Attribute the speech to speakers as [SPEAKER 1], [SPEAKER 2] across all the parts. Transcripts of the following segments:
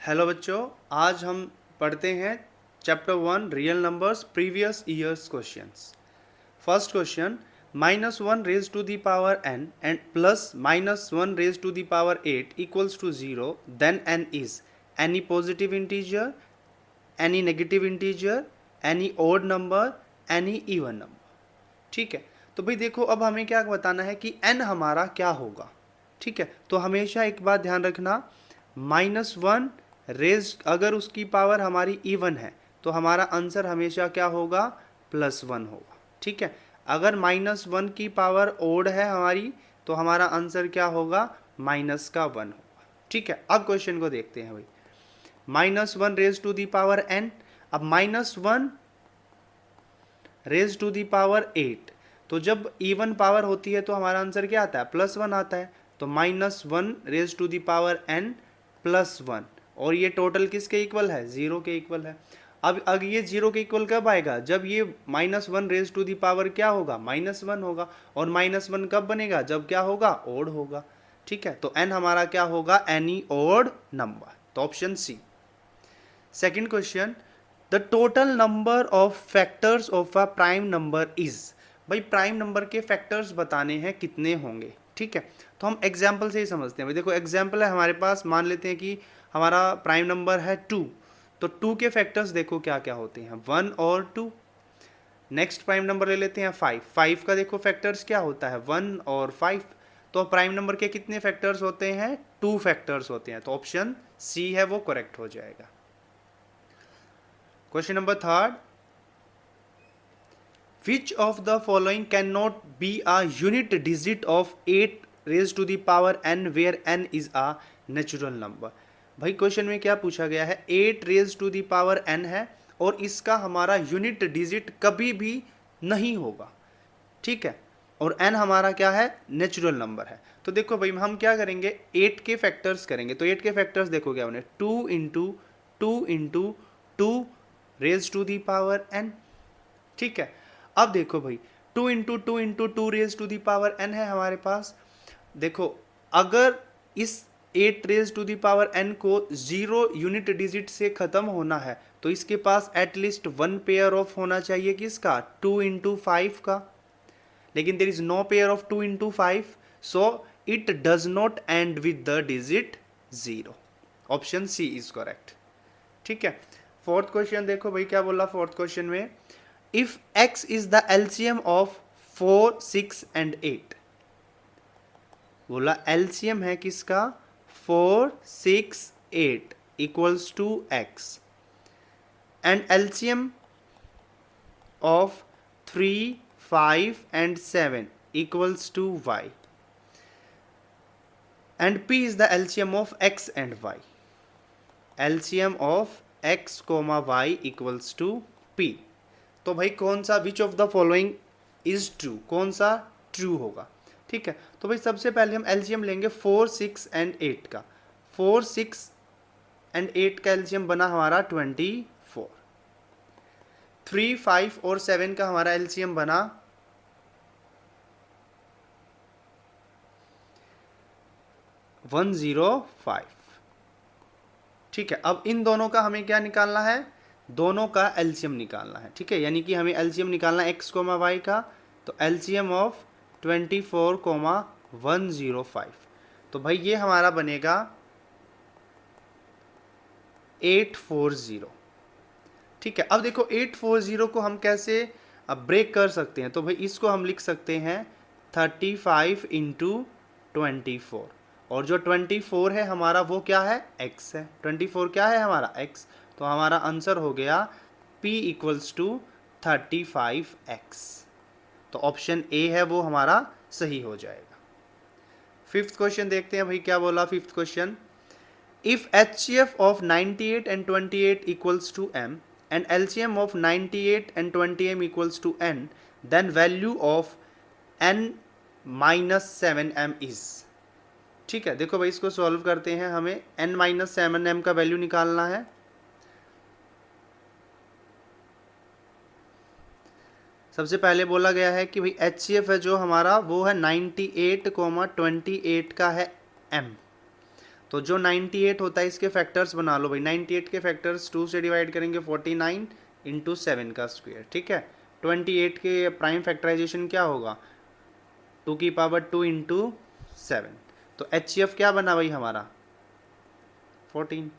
[SPEAKER 1] Hello बच्चों, आज हम पढ़ते हैं chapter 1 real numbers previous years questions. First question, -1 raise to the power n and plus -1 raise to the power 8 equals to 0, then n is any positive integer, any negative integer, any odd number, any even number. ठीक है, तो भाई देखो, अब हमें क्या बताना है कि n हमारा क्या होगा। ठीक है, तो हमेशा एक बात ध्यान रखना, -1 रेज अगर उसकी पावर हमारी इवन है तो हमारा आंसर हमेशा क्या होगा, +1 होगा। ठीक है, अगर -1 की पावर ओड है हमारी तो हमारा आंसर क्या होगा, -1 होगा। ठीक है, अब क्वेश्चन को देखते हैं भाई। -1 raise to the power n, अब -1 रेज टू दी पावर 8, तो जब इवन पावर होती है तो हमारा आंसर क्या आता है, +1 आता है। तो -1 raise to the power n +1, और ये टोटल किसके इक्वल है, 0 के इक्वल है। अब ये 0 के इक्वल कब आएगा, जब ये -1 रेज टू दी पावर क्या होगा, -1 होगा। और -1 कब बनेगा, जब क्या होगा, ओड होगा। ठीक है, तो n हमारा क्या होगा, एनी ओड नंबर, तो option C. Second question, the total number of factors of a prime number is. भाई प्राइम नंबर के फैक्टर्स बताने हैं कितने होंगे। ठीक है, तो हम एग्जाम्पल से ही समझते हैं। भाई देखो, एग्जाम्पल है हमारे पास, मान लेते हैं कि हमारा प्राइम नंबर है 2, तो 2 के फैक्टर्स देखो क्या क्या होते हैं, 1 और 2। नेक्स्ट प्राइम नंबर ले लेते हैं 5, 5 का देखो फैक्टर्स क्या होता है, 1 और 5। तो प्राइम नंबर के कितने फैक्टर्स होते हैं, 2 फैक्टर्स होते हैं, तो ऑप्शन सी है वो करेक्ट हो जाएगा। Question number third, which of the following cannot be a unit digit of 8 raised to the power n where n is a natural number। भाई क्वेश्चन में क्या पूछा गया है, 8 raise to the power n है और इसका हमारा यूनिट डिजिट कभी भी नहीं होगा। ठीक है, और n हमारा क्या है, नेचुरल नंबर है। तो देखो भाई, हम क्या करेंगे, 8 के फैक्टर्स करेंगे। तो 8 के फैक्टर्स देखो क्या होने, 2 into 2 into 2 raise to the power n। ठीक है, अब देखो भाई, 2 into 2 into 2 raise to the power n है हमारे पास। देखो, अगर इस 8 raise to the power n को 0 यूनिट डिजिट से खत्म होना है तो इसके पास एटलीस्ट 1 पेयर ऑफ होना चाहिए, किसका, 2 इंटू 5 का। लेकिन there is no pair of 2 into 5, so it does not end with the digit 0। Option C is correct. ठीक है, फोर्थ क्वेश्चन देखो भाई क्या बोला फोर्थ क्वेश्चन में, if x is the LCM of 4, 6 and 8। बोला एलसीएम है किसका, 4, 6, 8 equals to x, and LCM of 3, 5 and 7 equals to y, and p is the LCM of x and y। LCM of x, y equals to p। तो भाई कौन सा, which of the following is true, कौन सा true होगा। ठीक है, तो भाई सबसे पहले हम एलसीएम लेंगे 4, 6 एंड 8 का। 4, 6 एंड 8 का एलसीएम बना हमारा 24। 3, 5 और 7 का हमारा एलसीएम बना 105। ठीक है, अब इन दोनों का हमें क्या निकालना है, दोनों का एलसीएम निकालना है। ठीक है, यानी कि हमें एलसीएम निकालना है एक्स कोमा वाई का। तो एलसीएम ऑफ 24,105, तो भाई ये हमारा बनेगा 840। ठीक है, अब देखो 840 को हम कैसे अब ब्रेक कर सकते हैं, तो भाई इसको हम लिख सकते हैं 35 इंटू 24, और जो 24 है हमारा वो क्या है, x है। 24 क्या है हमारा, x। तो हमारा आंसर हो गया p इक्वल्स टू 35x। तो ऑप्शन ए है वो हमारा सही हो जाएगा। फिफ्थ क्वेश्चन देखते हैं भाई क्या बोला fifth question, if HCF of 98 and 28 equals to m and LCM of 98 and 20m equals to n, then value of n minus 7m is। ठीक है, देखो भाई इसको सॉल्व करते हैं, हमें n minus 7m का वैल्यू निकालना है। सबसे पहले बोला गया है कि भाई HCF है जो हमारा वो है 98, 28 का है m। तो जो 98 होता है इसके फैक्टर्स बना लो भाई। 98 के फैक्टर्स 2 से डिवाइड करेंगे 49 इंटू 7 का स्क्वायर, ठीक है। 28 के प्राइम फैक्टराइजेशन क्या होगा, 2 की पावर 2 इंटू 7। तो HCF क्या बना भाई हमारा 14,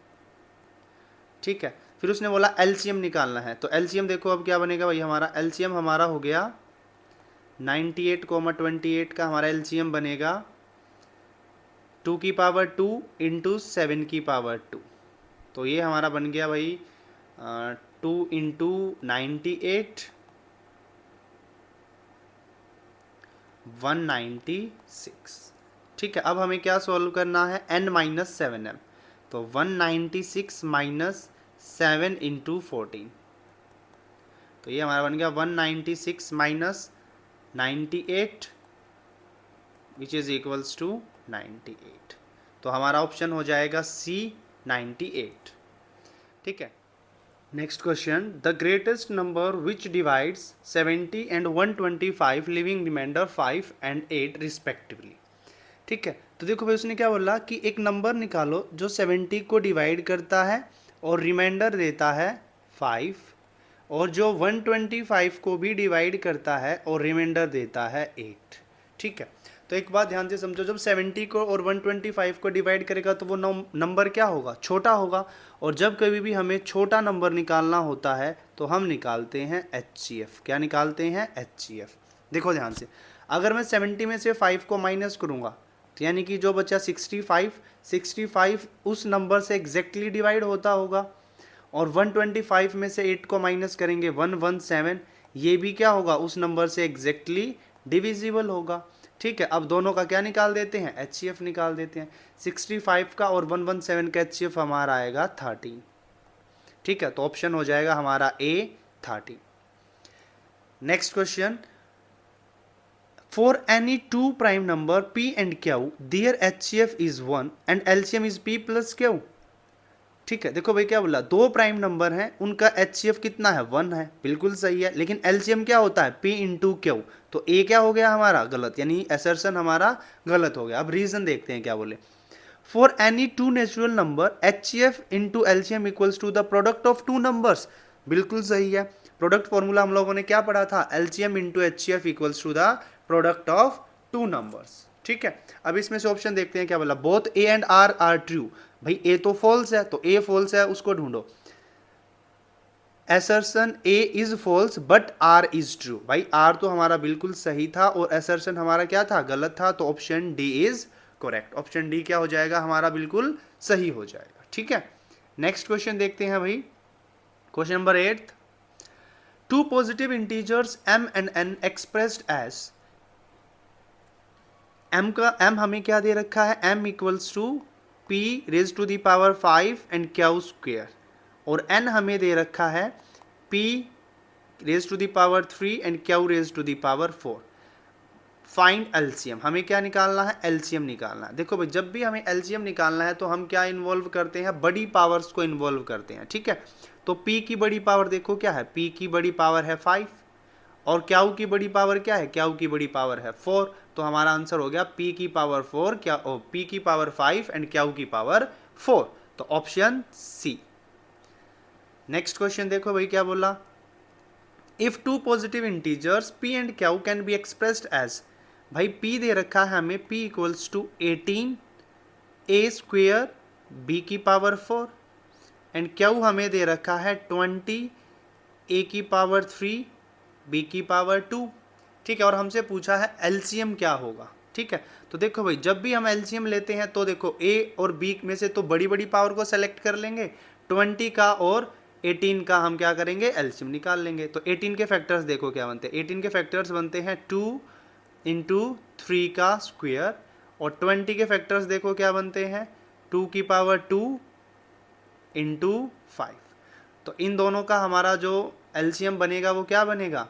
[SPEAKER 1] ठीक है। फिर उसने बोला LCM निकालना है, तो LCM देखो अब क्या बनेगा भाई हमारा, LCM हमारा हो गया 98, 28 का हमारा LCM बनेगा 2 की पावर 2 इंटू 7 की पावर 2। तो ये हमारा बन गया भाई 2 इंटू 98 196, ठीक है। अब हमें क्या सॉल्व करना है, n-7m, तो 196 माइनस 7 इंटू 14, तो ये हमारा बन गया 196 minus 98 which is equals to 98। तो हमारा ऑप्शन हो जाएगा C 98, ठीक है। Next question, the greatest number which divides 70 and 125 leaving remainder 5 and 8 respectively, ठीक है। तो देखो भाई उसने क्या बोला कि एक नंबर निकालो जो 70 को डिवाइड करता है और रिमाइंडर देता है 5, और जो 125 को भी डिवाइड करता है और रिमाइंडर देता है 8, ठीक है। तो एक बात ध्यान से समझो, जब 70 को और 125 को डिवाइड करेगा तो वो नंबर क्या होगा, छोटा होगा। और जब कभी भी हमें छोटा नंबर निकालना होता है तो हम निकालते हैं HCF। क्या निकालते हैं, HCF। देखो ध्यान से, अगर मैं 70 में से 5 को माइनस करूँगा तो यानी कि जो बचा 65 उस नंबर से एग्जैक्टली डिवाइड होता होगा, और 125 में से 8 को माइनस करेंगे 117, ये भी क्या होगा, उस नंबर से एग्जैक्टली डिविजिबल होगा, ठीक है। अब दोनों का क्या निकाल देते हैं, HCF निकाल देते हैं। 65 का और 117 का HCF हमारा आएगा 13, ठीक है। तो ऑप्शन हो जाएगा हमारा A 13। Next question, for any two prime number P and Q their HCF is 1 and LCM is P plus Q, ठीक है। देखो भाई क्या बोला, दो प्राइम नंबर हैं, उनका HCF कितना है, 1 है, बिल्कुल सही है। लेकिन LCM क्या होता है, P इंटू Q, तो A क्या हो गया हमारा गलत, यानी असर्शन हमारा गलत हो गया। अब रीजन देखते हैं क्या बोले, for any two natural number HCF into LCM equals to the product of two numbers, बिल्कुल सही है। प्रोडक्ट फॉर्मूला हम लोगों ने क्या पढ़ा था, LCM into HCF equals to the product of two numbers, ठीक है। अब इसमें से ऑप्शन देखते हैं क्या बोला, both A and R are true. भाई A तो फॉल्स है, तो A फॉल्स है, उसको ढूंढो। Assertion A is false but R is true, भाई R तो हमारा बिल्कुल सही था और असर्शन हमारा क्या था, गलत था। तो option D is correct, option D क्या हो जाएगा हमारा, बिल्कुल सही हो जाएगा, ठीक है। नेक्स्ट क्वेश्चन देखते हैं भाई, question number 8, two positive integers M and N expressed as, M हमें क्या दे रखा है, M equals to P raise to the power 5 and Q square, और N हमें दे रखा है P raise to the power 3 and Q raise to the power 4। Find LCM, हमें क्या निकालना है, LCM निकालना है। देखो भाई जब भी हमें LCM निकालना है तो हम क्या इन्वॉल्व करते हैं, बड़ी पावर्स को इन्वॉल्व करते हैं, ठीक है। तो P की बड़ी पावर देखो क्या है, P की बड़ी पावर है 5, और Q की बड़ी पावर क्या है, Q की बड़ी पावर है 4। तो हमारा आंसर हो गया P की पावर 4, क्या P की पावर 5 एंड Q की पावर 4, तो ऑप्शन C। नेक्स्ट क्वेश्चन देखो भाई क्या बोला, if two positive integers P and Q can be expressed as, भाई P दे रखा है हमें, P equals to 18 A square B की पावर 4 एंड Q हमें दे रखा है 20 A की पावर 3 B की पावर 2, ठीक है। और हमसे पूछा है LCM क्या होगा, ठीक है। तो देखो भाई जब भी हम LCM लेते हैं तो देखो A और B में से तो बड़ी बड़ी पावर को सेलेक्ट कर लेंगे, 20 का और 18 का हम क्या करेंगे, LCM निकाल लेंगे। तो 18 के फैक्टर्स देखो क्या बनते हैं, 18 के फैक्टर्स बनते हैं 2 इंटू 3 का स्क्वेयर, और 20 के फैक्टर्स देखो क्या बनते हैं, 2 की पावर 2 इंटू 5। तो इन दोनों का हमारा जो LCM बनेगा वो क्या बनेगा,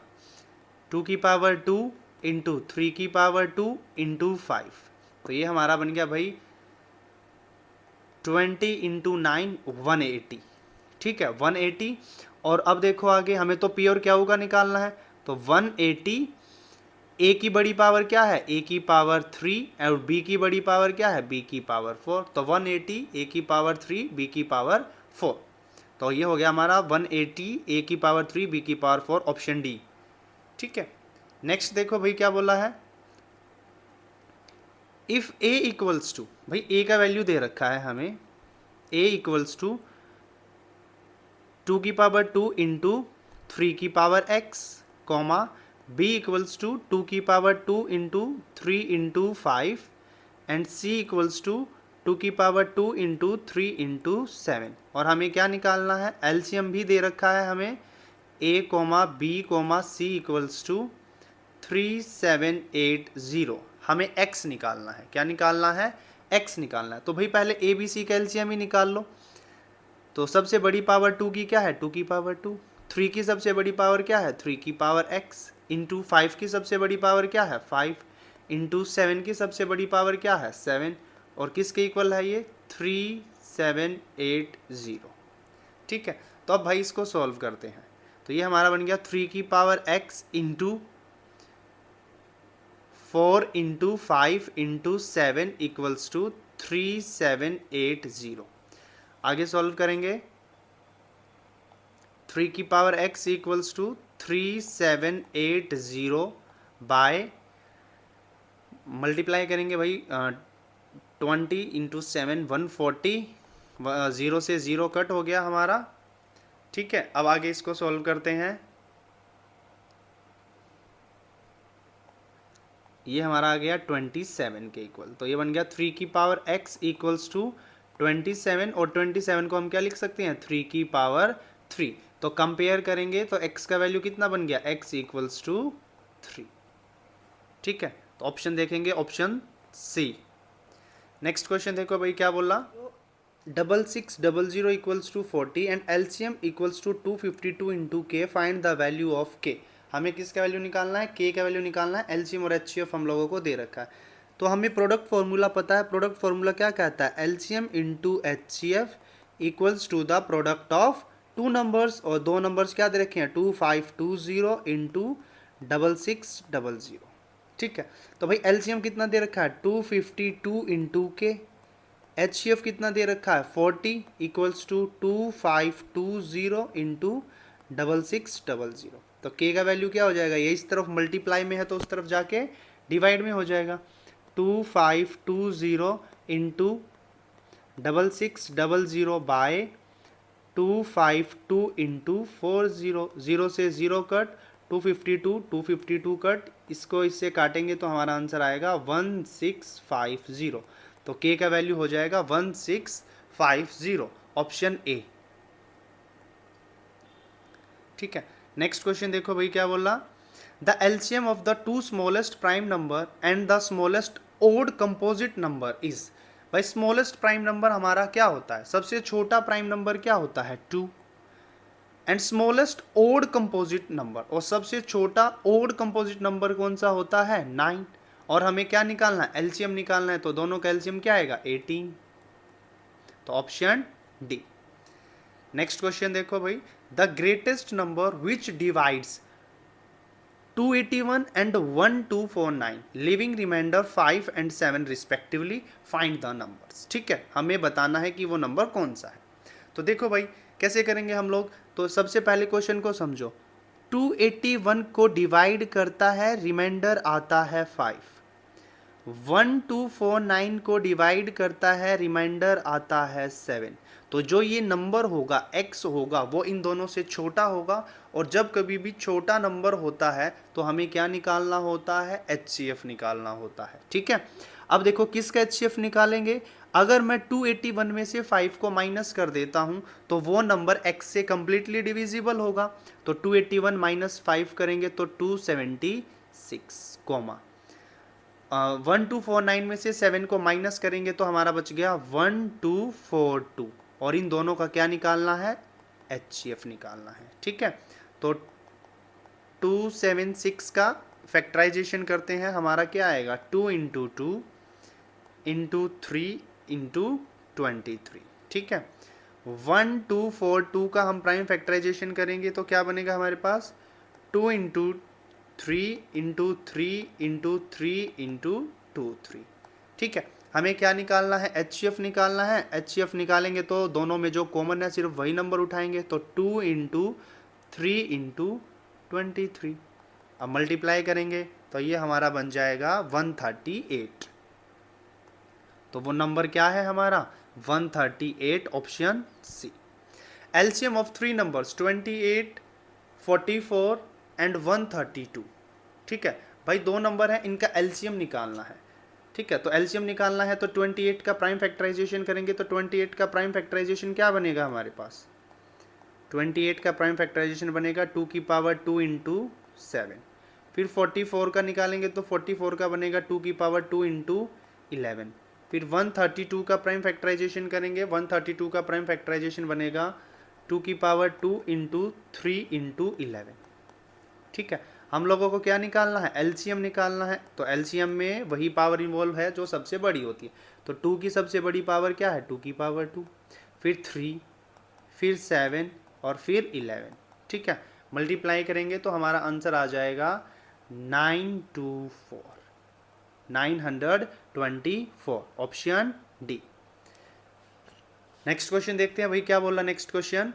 [SPEAKER 1] 2 की पावर 2 इंटू 3 की पावर 2 इंटू 5। तो ये हमारा बन गया भाई 20 इंटू 9 180, ठीक है 180। और अब देखो आगे हमें तो P और Q का निकालना है, तो 180 ए की बड़ी पावर क्या है, ए की पावर 3, और बी की बड़ी पावर क्या है, बी की पावर 4। तो 180 ए की पावर 3 बी की पावर 4। तो ये हो गया हमारा 180 ए की पावर 3 बी की पावर 4, ऑप्शन डी। ठीक है, नेक्स्ट देखो भाई क्या बोला है, इफ ए इक्वल्स टू, भाई ए का वैल्यू दे रखा है हमें, ए इक्वल्स टू 2 की पावर 2 इंटू 3 की power x, comma b equals to 2 की power 2 into 3 into 5, and c equals to 2 की पावर 2 इंटू 3 इंटू 7। और हमें क्या निकालना है, एलसीएम भी दे रखा है हमें, a comma b comma c equals to 3780। हमें x निकालना है, क्या निकालना है, x निकालना है। तो भाई पहले ए बी सी का एलसीएम ही निकाल लो। तो सबसे बड़ी पावर 2 की क्या है, 2 की पावर 2, 3 की सबसे बड़ी पावर क्या है, 3 की पावर x, इंटू 5 की सबसे बड़ी पावर क्या है, 5, इंटू 7 की सबसे बड़ी पावर क्या है, 7, और किसके इक्वल है ये, 3780। ठीक है, तो अब भाई इसको सॉल्व करते हैं। तो ये हमारा बन गया 3 की power x into 4 into 5 into 7 equals to 3780। आगे सॉल्व करेंगे, 3 की power x equals to 3780 by, multiply करेंगे भाई 20 इंटू 7 140, 0 से 0 कट हो गया हमारा। ठीक है, अब आगे इसको सॉल्व करते हैं। ये हमारा आ गया 27 के इक्वल, तो ये बन गया 3 की पावर x इक्वल्स टू 27, और 27 को हम क्या लिख सकते हैं, 3 की पावर 3। तो कंपेयर करेंगे तो x का वैल्यू कितना बन गया, x इक्वल्स टू 3। ठीक है, तो ऑप्शन देखेंगे, ऑप्शन सी। नेक्स्ट क्वेश्चन देखो भाई क्या बोला, 6600 equals to 40 and LCM equals to 252 into k, find the value of k. हमें किसका वैल्यू निकालना है, के का वैल्यू निकालना है। एलसीएम और एचसीएफ हम लोगों को दे रखा है, तो हमें प्रोडक्ट फॉर्मूला पता है। प्रोडक्ट फॉर्मूला क्या कहता है, LCM into HCF equals to the product of two numbers, और दो नंबर्स क्या दे रखे हैं, 2520 इंटू 6600। ठीक है, तो भाई एलसीएम कितना दे रखा है, 252 इंटू के, एचसीएफ कितना दे रखा है, 40 इक्वल्स टू 2520 इंटू 6600। तो के का वैल्यू क्या हो जाएगा, ये इस तरफ मल्टीप्लाई में है तो उस तरफ जाके डिवाइड में हो जाएगा, 2520 इंटू 6600 बाय 252 इंटू 40, 0 से 0 कट, 252 कट, इसको इससे काटेंगे तो हमारा आंसर आएगा 1650। तो के का वैल्यू हो जाएगा 1650, ऑप्शन ए। ठीक है, नेक्स्ट क्वेश्चन देखो भाई क्या बोला, the LCM of the two smallest prime number and the smallest odd composite number is. भाई स्मॉलेस्ट प्राइम नंबर हमारा क्या होता है, सबसे छोटा प्राइम नंबर क्या होता है, 2, and smallest odd composite number, और सबसे छोटा ओड कंपोजिट नंबर कौन सा होता है, 9। और हमें क्या निकालना है, एलसीएम निकालना है, तो दोनों का एलसीएम क्या आएगा, 18। तो ऑप्शन डी। नेक्स्ट क्वेश्चन देखो भाई, the greatest number which divides 281 and 1249, leaving remainder 5 and 7 respectively, find the numbers. ठीक है, हमें बताना है कि वो नंबर कौन सा है। तो देखो भाई कैसे करेंगे हम लोग, तो सबसे पहले क्वेश्चन को समझो, 281 को डिवाइड करता है, रिमाइंडर आता है 5, 1249 को डिवाइड करता है, रिमाइंडर आता है 7। तो जो ये नंबर होगा x होगा वो इन दोनों से छोटा होगा, और जब कभी भी छोटा नंबर होता है तो हमें क्या निकालना होता है, HCF निकालना होता है। ठीक है, अब देखो किसका HCF निकालेंगे, अगर मैं 281 में से 5 को माइनस कर देता हूं तो वो नंबर x से कंप्लीटली डिविजिबल होगा। तो 281 माइनस 5 करेंगे तो 276, 1249 में से 7 को माइनस करेंगे तो हमारा बच गया 1242, और इन दोनों का क्या निकालना है, HCF निकालना है। ठीक है, तो 276 का फैक्टराइजेशन करते हैं, हमारा क्या आएगा, 2 इंटू 2 इंटू 3 इंटू 23। ठीक है, 1242 का हम प्राइम फैक्टराइजेशन करेंगे तो क्या बनेगा हमारे पास, 2 इंटू 3 इंटू 3 इंटू 3 इंटू 2 3। ठीक है, हमें क्या निकालना है, HCF निकालना है। HCF निकालेंगे तो दोनों में जो कॉमन है सिर्फ वही नंबर उठाएंगे, तो 2 इंटू 3 इंटू 23। अब मल्टीप्लाई करेंगे तो ये हमारा बन जाएगा 138। तो वो नंबर क्या है हमारा 138, option C. LCM of three numbers 28, 44 and 132। ठीक है भाई, दो नंबर है, इनका एलसीएम निकालना है। ठीक है, तो एलसीएम निकालना है तो 28 का प्राइम फैक्टराइजेशन करेंगे, तो 28 का प्राइम फैक्टराइजेशन क्या बनेगा हमारे पास, 28 का प्राइम फैक्टराइजेशन बनेगा 2 की पावर 2 इंटू 7। फिर 44 का निकालेंगे तो 44 का बनेगा 2 की पावर 2 इंटू 11। फिर 132 का प्राइम फैक्टराइजेशन करेंगे, 132 का प्राइम फैक्टराइजेशन बनेगा 2 की पावर 2 इंटू 3 इंटू 11। ठीक है, हम लोगों को क्या निकालना है, एलसीएम निकालना है। तो एलसीएम में वही पावर इन्वॉल्व है जो सबसे बड़ी होती है। तो 2 की सबसे बड़ी पावर क्या है, 2 की पावर 2, फिर 3, फिर 7 और फिर 11। ठीक है, मल्टीप्लाई करेंगे तो हमारा आंसर आ जाएगा 924, 924, ऑप्शन डी। नेक्स्ट क्वेश्चन देखते हैं भाई क्या बोला next question.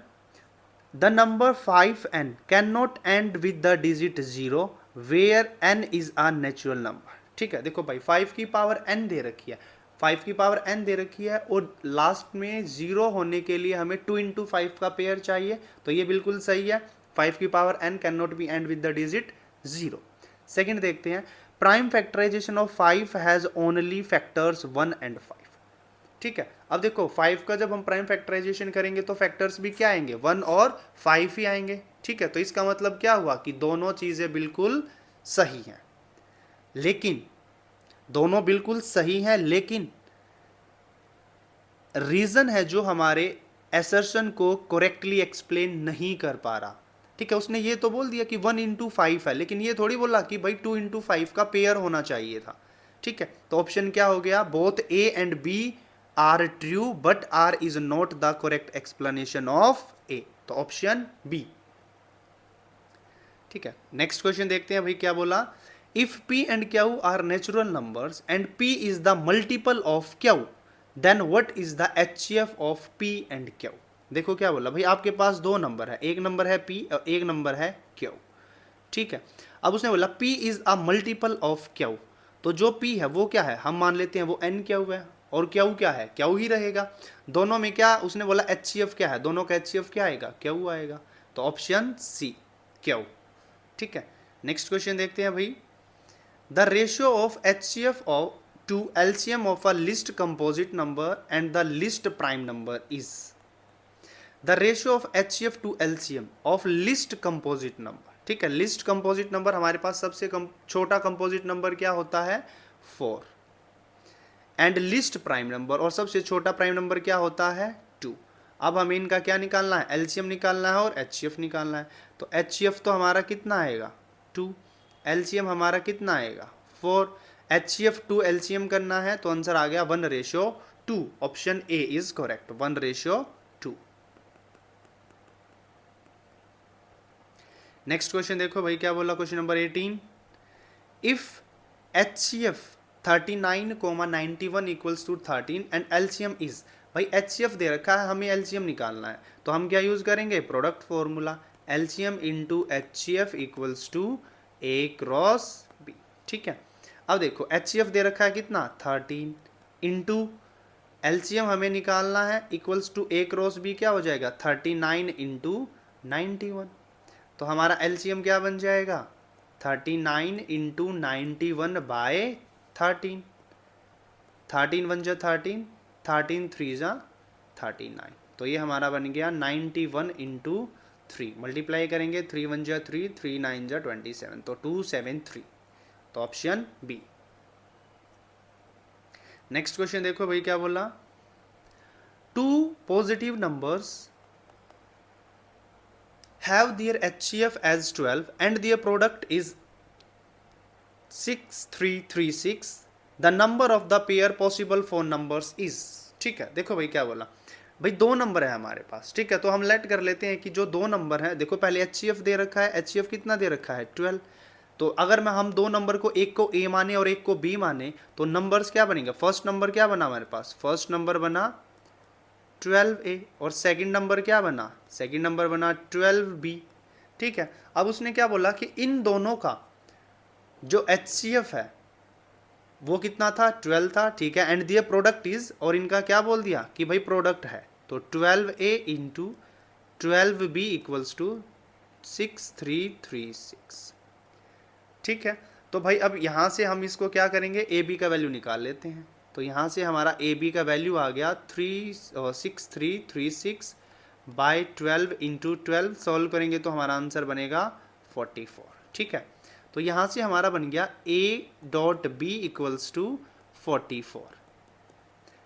[SPEAKER 1] The number 5n can not end with the digit 0 where n is a natural number. ठीक है, देखो भाई 5 की पावर n दे रखी है, 5 की पावर n दे रखी है और लास्ट में 0 होने के लिए हमें 2 इंटू 5 का पेयर चाहिए, तो ये बिल्कुल सही है। 5 की power n can not be end with the digit 0। Second देखते हैं, prime factorisation of 5 has only factors 1 and 5। ठीक है, अब देखो 5 का जब हम प्राइम फैक्टराइजेशन करेंगे तो फैक्टर्स भी क्या आएंगे, 1 और 5 ही आएंगे। ठीक है, तो इसका मतलब क्या हुआ कि दोनों चीजें बिल्कुल सही हैं। लेकिन दोनों बिल्कुल सही हैं, लेकिन रीजन है जो हमारे एसर्शन को करेक्टली एक्सप्लेन नहीं कर पा रहा। ठीक है, उसने ये तो बोल दिया कि 1 इंटू 5 है, लेकिन ये थोड़ी बोला कि भाई 2 इंटू 5 का पेयर होना चाहिए था। ठीक है, तो ऑप्शन क्या हो गया, both A and B R true but R is not the correct explanation of A, तो ऑप्शन बी। ठीक है, नेक्स्ट क्वेश्चन देखते हैं भाई क्या बोला। If p and q are natural numbers and p is the multiple of q, then what is the HCF of p and q. देखो क्या बोला भाई, आपके पास दो नंबर है, एक नंबर है p और एक नंबर है q। ठीक है, अब उसने बोला p is a multiple of q, तो जो p है वो क्या है, हम मान लेते हैं वो n क्यू है, और q क्या है, q ही रहेगा। दोनों में क्या उसने बोला HCF क्या है, दोनों का HCF क्या आएगा, q आएगा, तो ऑप्शन सी q। ठीक है, नेक्स्ट क्वेश्चन देखते हैं भाई। द रेशियो ऑफ HCF ऑफ to LCM of a least composite number and the least prime number is. The ratio of HCF to LCM of least composite number. ठीक है, list composite number हमारे पास सबसे छोटा composite number क्या होता है, 4, and list prime number और सबसे छोटा प्राइम नंबर क्या होता है, 2। अब हमें इनका क्या निकालना है, LCM निकालना है और HCF निकालना है। तो HCF तो हमारा कितना आएगा, 2, LCM हमारा कितना आएगा, 4। HCF टू LCM करना है तो आंसर आ गया 1:2, option A is correct, 1:2। Next question देखो भाई क्या बोला, question number 18। If HCF 39,91 equals to 13 and LCM is, भाई HCF दे रखा है, हमें LCM निकालना है, तो हम क्या यूज करेंगे, product formula, LCM into HCF equals to A cross B। ठीक है, अब देखो HCF दे रखा है कितना, 13 इंटू LCM हमें निकालना है equals to A cross B, क्या हो जाएगा 39 इंटू 91। तो हमारा LCM क्या बन जाएगा, 39 इंटू 91 बाय 13, 13 1 जा 13, 13 3 जा 39, तो ये हमारा बन गया 91 इंटू 3। मल्टीप्लाई करेंगे 3 1 जा 3, 3 9 जा 27, तो 273, तो ऑप्शन बी। नेक्स्ट क्वेश्चन देखो भाई क्या बोला। Two positive numbers have their HCF as 12 and their product is 6336, the number of the pair possible for numbers is। ठीक है, देखो भाई क्या बोला, भाई दो नंबर है हमारे पास। ठीक है, तो हम लेट कर लेते हैं कि जो दो नंबर है, देखो पहले HCF दे रखा है, HCF कितना दे रखा है, 12, तो अगर मैं हम दो नंबर को, एक को ए माने और एक को बी माने, तो नंबर्स क्या बनेंगे? फर्स्ट नंबर क्या बना हमारे पास? फर्स्ट नंबर बना 12A और सेकंड नंबर क्या बना? सेकंड नंबर बना 12B। ठीक है, अब उसने क्या बोला कि इन दोनों का जो HCF है वो कितना था? 12 था। ठीक है, एंड दियर प्रोडक्ट इज, और इनका क्या बोल दिया कि भाई प्रोडक्ट है, तो 12A into 12B equals to 6336। ठीक है, तो भाई अब यहाँ से हम इसको क्या करेंगे? ए बी का वैल्यू निकाल लेते हैं। तो यहाँ से हमारा ए बी का वैल्यू आ गया 6336 बाई 12 इंटू 12। सॉल्व करेंगे तो हमारा आंसर बनेगा 44। ठीक है, तो यहाँ से हमारा बन गया A dot B equals to 44।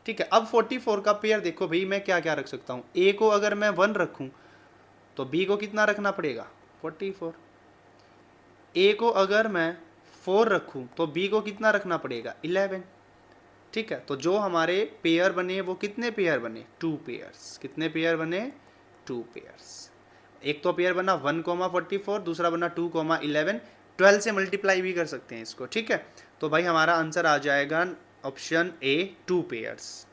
[SPEAKER 1] ठीक है, अब 44 का पेयर देखो भाई, मैं क्या क्या रख सकता हूँ? ए को अगर मैं 1 रखूँ तो बी को कितना रखना पड़ेगा? 44। ए को अगर मैं 4 रखूँ तो बी को कितना रखना पड़ेगा? 11। ठीक है, तो जो हमारे पेयर बने वो कितने पेयर बने? 2 पेयर्स। कितने पेयर बने? 2 पेयर्स। एक तो पेयर बना 1,44, दूसरा बना 2,11। 12 से मल्टीप्लाई भी कर सकते हैं इसको। ठीक है, तो भाई हमारा आंसर आ जाएगा ऑप्शन ए 2 पेयर्स।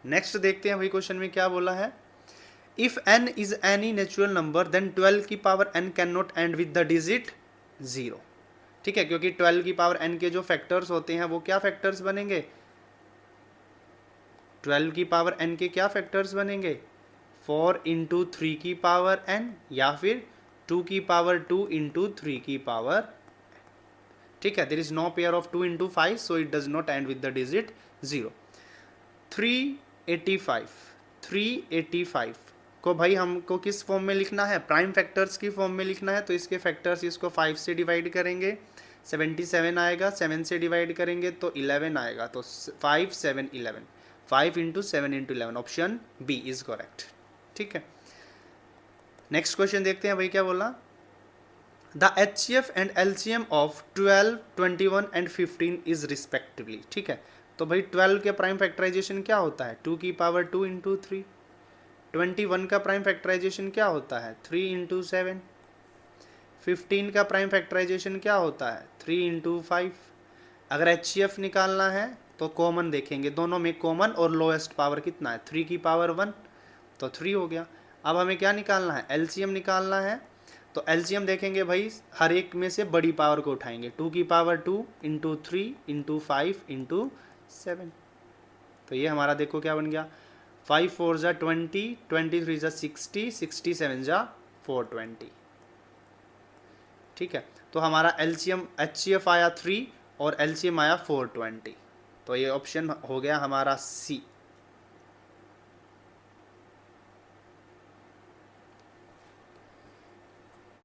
[SPEAKER 1] नेक्स्ट देखते हैं भाई क्वेश्चन में क्या बोला है। If n is any natural number then 12 की power n can not end with the digit 0। ठीक है, क्योंकि 12 की पावर n के जो फैक्टर्स होते हैं वो क्या फैक्टर्स बनेंगे? 12 की पावर n के क्या फैक्टर्स बनेंगे? 4 इंटू 3 की पावर n, या फिर 2 की पावर 2 इंटू 3 की पावर। ठीक है, there is no pair of 2 into 5, so it does not end with the digit 0। 385 को भाई हमको किस फॉर्म में लिखना है? प्राइम फैक्टर्स की फॉर्म में लिखना है। तो इसके फैक्टर्स, इसको 5 से डिवाइड करेंगे 77 आएगा, 7 से डिवाइड करेंगे तो 11 आएगा, तो 5 7 11, 5 into 7 into 11, option B is correct. ठीक है, नेक्स्ट क्वेश्चन देखते हैं भाई क्या बोला। The HCF and LCM of 12, 21 and 15 is respectively. ठीक है, तो भाई 12 के प्राइम फैक्टराइजेशन क्या होता है? 2 की पावर 2 इंटू 3। 21 का प्राइम फैक्टराइजेशन क्या होता है? 3 इंटू 7। 15 का प्राइम फैक्टराइजेशन क्या होता है? 3 इंटू 5। अगर HCF निकालना है तो कॉमन देखेंगे, दोनों में कॉमन और लोएस्ट पावर कितना है? 3 की पावर 1, तो 3 हो गया। अब हमें क्या निकालना है? LCM निकालना है। तो LCM देखेंगे भाई, हर एक में से बड़ी पावर को उठाएंगे, 2 की पावर 2 इंटू 3 इंटू 5 इंटू 7। तो ये हमारा देखो क्या बन गया, 5 4 जा 20, 23 जा 60, 67 जा 420। ठीक है, तो हमारा LCM HCF आया 3 और LCM आया 420। तो ये ऑप्शन हो गया हमारा सी।